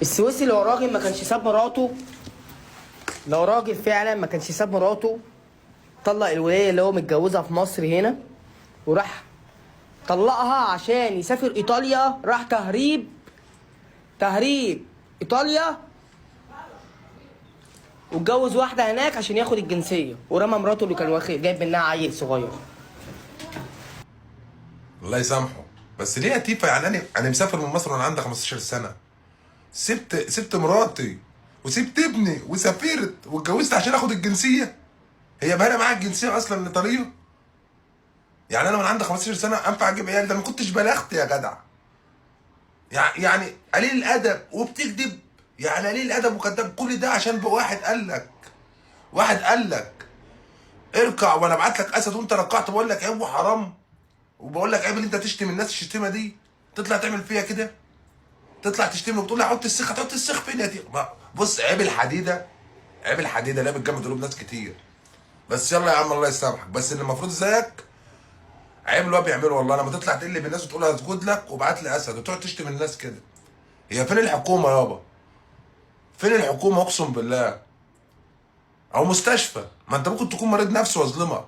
السويسي لو راجل ما كانش ساب مراته، لو راجل فعلا ما كانش ساب مراته، طلق الولايه اللي هو متجوزها في مصر هنا وراح طلقها عشان يسافر ايطاليا، راح تهريب ايطاليا واتجوز واحده هناك عشان ياخد الجنسيه، ورمى مراته اللي كان واخد جايب منها عيل صغير. الله يسامحه. بس ليه يا تيفا؟ يعني انا مسافر من مصر وانا عندي 15 سنه، سبت مراتي وسبت ابني وسافرت واتجوزت عشان اخد الجنسيه. هي بقى معايا الجنسيه اصلا الايطاليه؟ يعني انا وانا عندي 15 سنه انفع اجيب عيال؟ ده ما كنتش بلغت يا جدع. يعني قليل الادب وبتكذب، يعني قليل الادب وكذاب. كل ده عشان واحد قال لك اركع وانا ابعت لك اسد وانت ركعت. بقول لك عيب وحرام، وبقول لك عيب اللي انت تشتم الناس الشتيمه دي، تطلع تعمل فيها كده، تطلع تشتم وتقول لي هحط السيخ. هتحط السيخ فين يا تيفا؟ بص، عيب الحديده اللي بتجمد قلوب ناس كتير. بس يلا يا عم الله يسامحك. بس اللي المفروض زيك عيب اللي هو بيعمله والله، لما تطلع تقل بالناس وتقول هسجد لك وابعت لي اسد وتقعد تشتم الناس كده. هي فين الحكومه يابا؟ فين الحكومه اقسم بالله؟ او مستشفى، ما انت ممكن تكون مريض نفسي واظلمك.